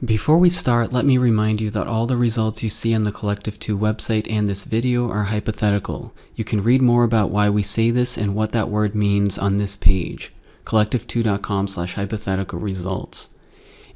Before we start, let me remind you that all the results you see on the Collective 2 website and this video are hypothetical. You can read more about why we say this and what that word means on this page, collective2.com/hypothetical results.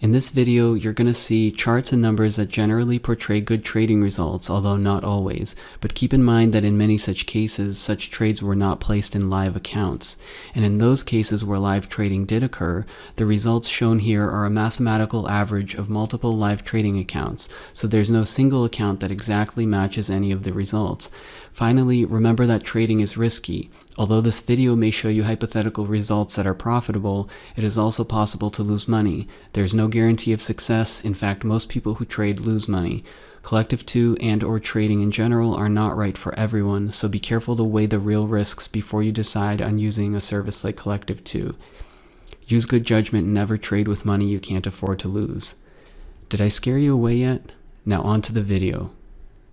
In this video, you're going to see charts and numbers that generally portray good trading results, although not always. But keep in mind that in many such cases, such trades were not placed in live accounts. And in those cases where live trading did occur, the results shown here are a mathematical average of multiple live trading accounts. So there's no single account that exactly matches any of the results. Finally, remember that trading is risky. Although this video may show you hypothetical results that are profitable, it is also possible to lose money. There's no guarantee of success. In fact, most people who trade lose money. Collective 2 and/or trading in general are not right for everyone, so be careful to weigh the real risks before you decide on using a service like Collective 2. Use good judgment and never trade with money you can't afford to lose. Did I scare you away yet? Now on to the video.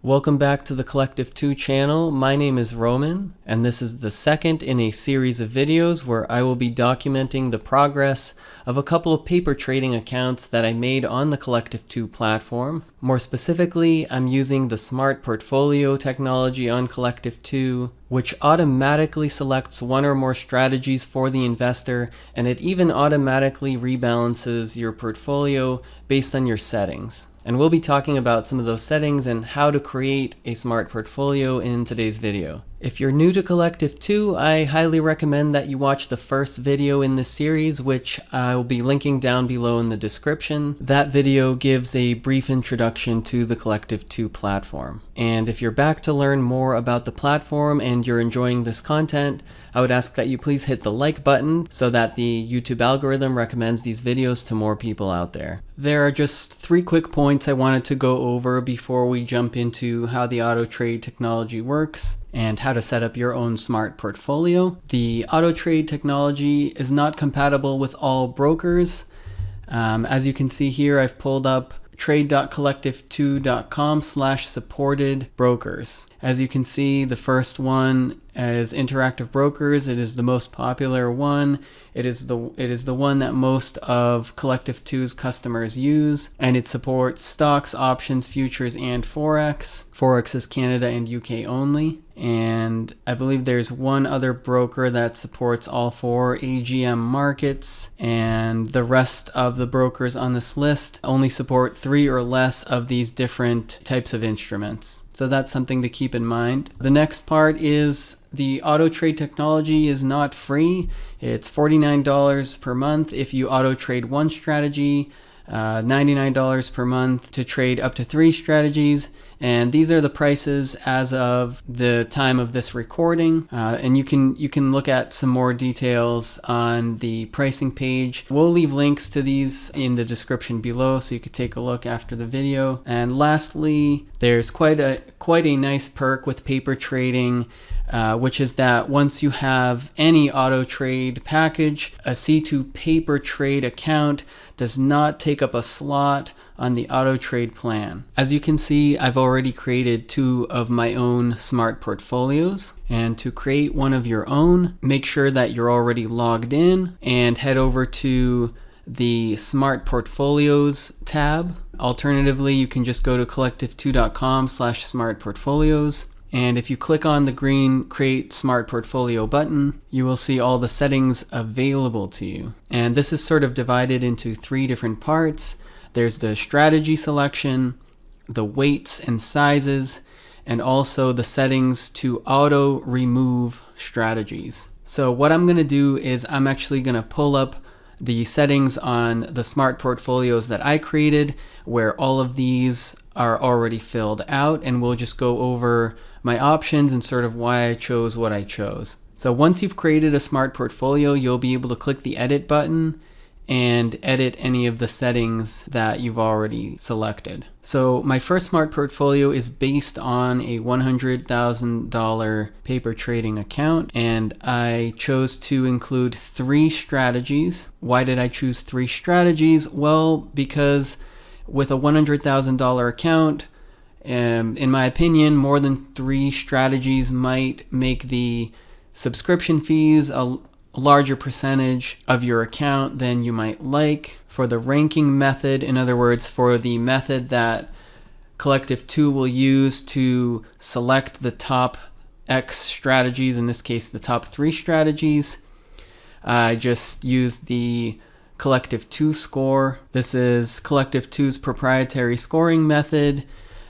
Welcome back to the Collective 2 channel. My name is Roman, and this is the second in a series of videos where I will be documenting the progress of a couple of paper trading accounts that I made on the Collective 2 platform. More specifically, I'm using the SmartPortfolio technology on Collective 2, which automatically selects one or more strategies for the investor, and it even automatically rebalances your portfolio based on your settings. And we'll be talking about some of those settings and how to create a smart portfolio in today's video. If you're new to Collective 2, I highly recommend that you watch the first video in this series, which I will be linking down below in the description. That video gives a brief introduction to the Collective 2 platform. And if you're back to learn more about the platform and you're enjoying this content, I would ask that you please hit the like button so that the YouTube algorithm recommends these videos to more people out there. There are just 3 quick points I wanted to go over before we jump into how the AutoTrade technology works and how to set up your own smart portfolio. The AutoTrade technology is not compatible with all brokers. As you can see here, I've pulled up trade.collective2.com/supported brokers. As you can see, the first one is Interactive Brokers. It is the most popular one. It is the one that most of Collective 2's customers use, and it supports stocks, options, futures, and Forex. Forex is Canada and UK only. And I believe there's one other broker that supports all 4 AGM markets, and the rest of the brokers on this list only support 3 or less of these different types of instruments. So that's something to keep in mind. The next part is the AutoTrade technology is not free. It's $49 per month if you AutoTrade one strategy, $99 per month to trade up to 3 strategies. And these are the prices as of the time of this recording. And you can look at some more details on the pricing page. We'll leave links to these in the description below so you could take a look after the video. And lastly, there's quite a nice perk with paper trading, which is that once you have any AutoTrade package, a C2 paper trade account does not take up a slot on the AutoTrade plan. As you can see, I've already created 2 of my own smart portfolios. And to create one of your own, make sure that you're already logged in and head over to the Smart Portfolios tab. Alternatively, you can just go to collective2.com/smartportfolios. And if you click on the green Create Smart Portfolio button, you will see all the settings available to you. And this is sort of divided into 3 different parts. There's the strategy selection, the weights and sizes, and also the settings to auto remove strategies. So what I'm going to do is I'm actually going to pull up the settings on the smart portfolios that I created, where all of these are already filled out, and we'll just go over my options and sort of why I chose what I chose. So once you've created a smart portfolio, you'll be able to click the edit button and edit any of the settings that you've already selected. So my first smart portfolio is based on a $100,000 paper trading account, and I chose to include 3 strategies. Why did I choose 3 strategies? Well, because with a $100,000 account, in my opinion, more than 3 strategies might make the subscription fees larger percentage of your account than you might like. For the ranking method, in other words, for the method that Collective 2 will use to select the top X strategies, in this case the top 3 strategies, I just used the Collective 2 score. This is Collective 2's proprietary scoring method.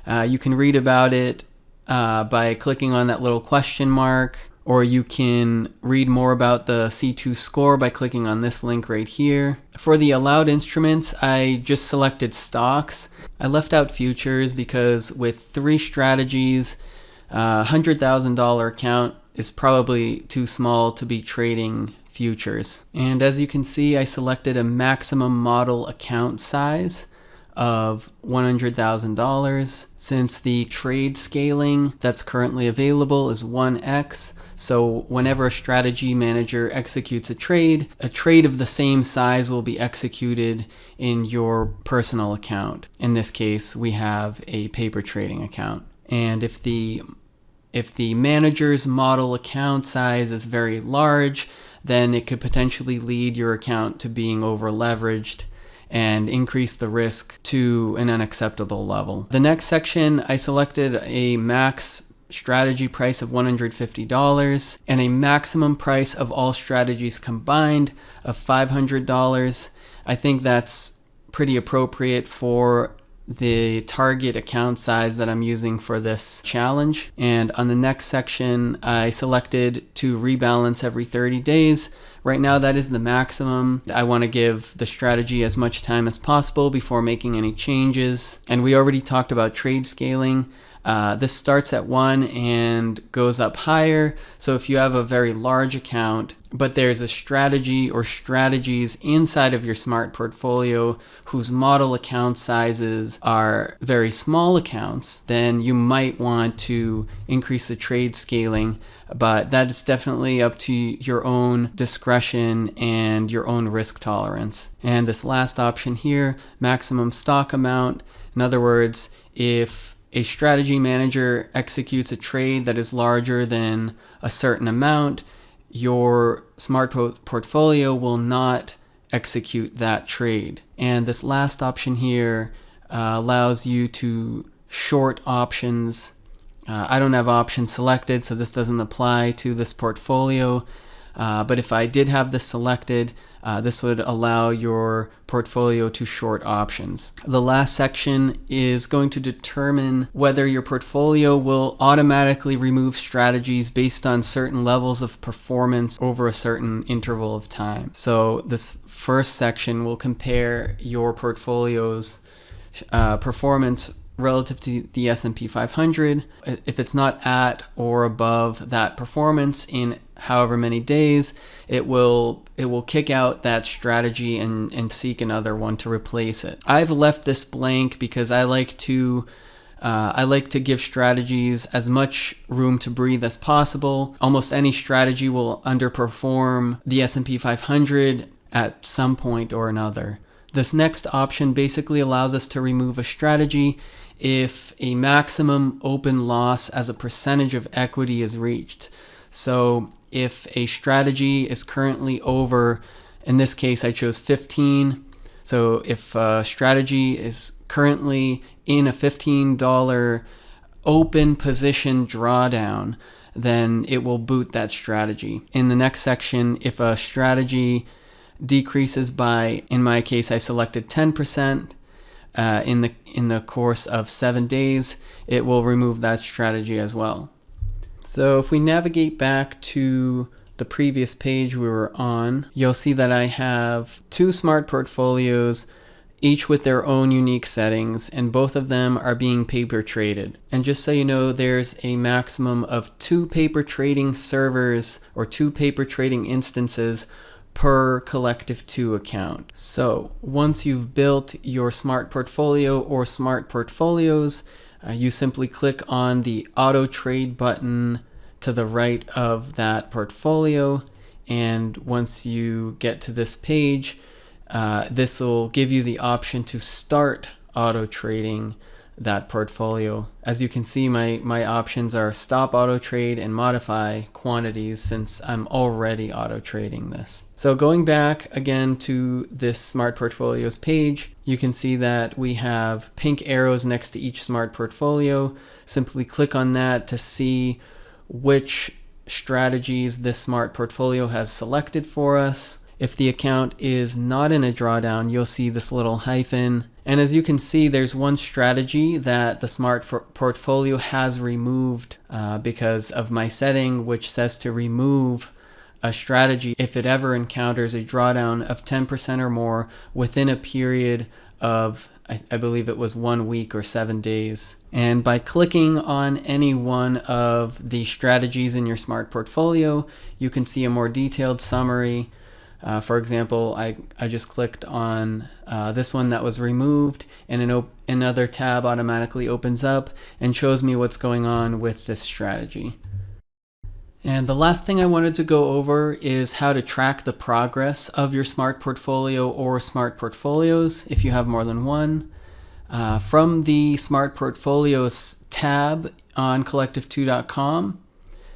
You can read about it by clicking on that little question mark, or you can read more about the C2 score by clicking on this link right here. For the allowed instruments, I just selected stocks. I left out futures because with 3 strategies, $100,000 account is probably too small to be trading futures. And as you can see, I selected a maximum model account size of $100,000. Since the trade scaling that's currently available is 1x, so whenever a strategy manager executes a trade of the same size will be executed in your personal account. In this case, we have a paper trading account. And if the manager's model account size is very large, then it could potentially lead your account to being over leveraged and increase the risk to an unacceptable level. The next section, I selected a max strategy price of $150 and a maximum price of all strategies combined of $500. I think that's pretty appropriate for the target account size that I'm using for this challenge. And on the next section, I selected to rebalance every 30 days. Right now, that is the maximum. I want to give the strategy as much time as possible before making any changes. And we already talked about trade scaling. This starts at 1 and goes up higher. So if you have a very large account, but there's a strategy or strategies inside of your smart portfolio whose model account sizes are very small accounts, then you might want to increase the trade scaling. But that is definitely up to your own discretion and your own risk tolerance. And this last option here, maximum stock amount. In other words, if a strategy manager executes a trade that is larger than a certain amount, your smart portfolio will not execute that trade. And this last option here allows you to short options. I don't have options selected, so this doesn't apply to this portfolio. But if I did have this selected, this would allow your portfolio to short options. The last section is going to determine whether your portfolio will automatically remove strategies based on certain levels of performance over a certain interval of time. So this first section will compare your portfolio's performance relative to the S&P 500. If it's not at or above that performance in however many days, it will kick out that strategy and seek another one to replace it. I've left this blank because I like to give strategies as much room to breathe as possible. Almost any strategy will underperform the S&P 500 at some point or another. This next option basically allows us to remove a strategy if a maximum open loss as a percentage of equity is reached. So if a strategy is currently over, in this case I chose 15. So if a strategy is currently in a $15 open position drawdown, then it will boot that strategy. In the next section, if a strategy decreases by, in my case I selected 10%, in the course of 7 days, it will remove that strategy as well. So if we navigate back to the previous page we were on, you'll see that I have 2 smart portfolios, each with their own unique settings, and both of them are being paper traded. And just so you know, there's a maximum of 2 paper trading servers or 2 paper trading instances per Collective 2 account. So once you've built your smart portfolio or smart portfolios, you simply click on the AutoTrade button to the right of that portfolio, and once you get to this page, this will give you the option to start auto trading that portfolio. As you can see, my options are stop auto trade and modify quantities, since I'm already auto trading this. So going back again to this Smart Portfolios page, you can see that we have pink arrows next to each Smart Portfolio. Simply click on that to see which strategies this Smart Portfolio has selected for us. If the account is not in a drawdown, you'll see this little hyphen. And as you can see, there's one strategy that the Smart Portfolio has removed because of my setting, which says to remove a strategy if it ever encounters a drawdown of 10% or more within a period of, I believe it was 1 week or 7 days. And by clicking on any one of the strategies in your Smart Portfolio, you can see a more detailed summary. For example, I just clicked on this one that was removed, and another tab automatically opens up and shows me what's going on with this strategy. And the last thing I wanted to go over is how to track the progress of your Smart Portfolio or Smart Portfolios if you have more than one. From the Smart Portfolios tab on collective2.com,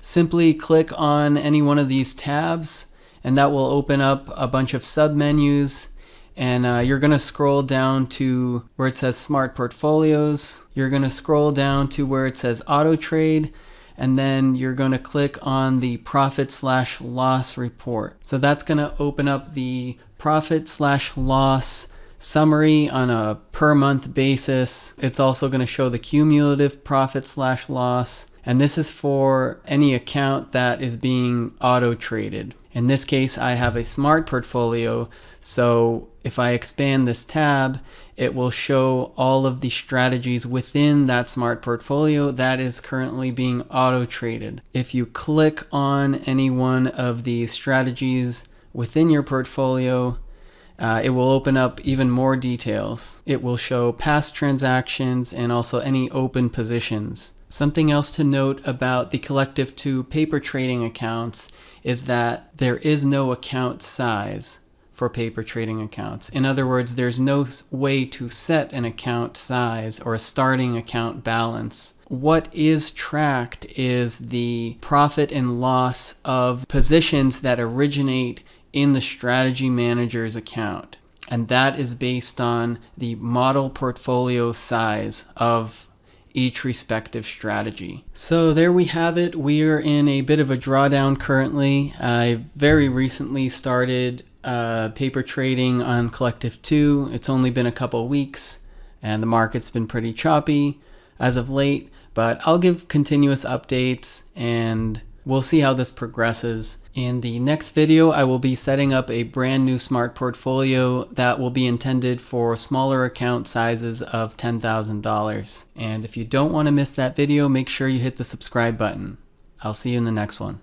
simply click on any one of these tabs, and that will open up a bunch of submenus. And you're going to scroll down to where it says Smart Portfolios. You're going to scroll down to where it says AutoTrade, and then you're going to click on the profit/loss report. So that's going to open up the profit/loss summary on a per month basis. It's also going to show the cumulative profit/loss. And this is for any account that is being auto traded. In this case, I have a Smart Portfolio, so if I expand this tab, it will show all of the strategies within that Smart Portfolio that is currently being auto traded. If you click on any one of these strategies within your portfolio, it will open up even more details. It will show past transactions and also any open positions. Something else to note about the Collective 2 paper trading accounts is that there is no account size for paper trading accounts. In other words, there's no way to set an account size or a starting account balance. What is tracked is the profit and loss of positions that originate in the strategy manager's account. And that is based on the model portfolio size of each respective strategy. So there we have it. We are in a bit of a drawdown currently. I very recently started paper trading on Collective 2. It's only been a couple weeks and the market's been pretty choppy as of late, but I'll give continuous updates and we'll see how this progresses. In the next video, I will be setting up a brand new Smart Portfolio that will be intended for smaller account sizes of $10,000. And if you don't want to miss that video, make sure you hit the subscribe button. I'll see you in the next one.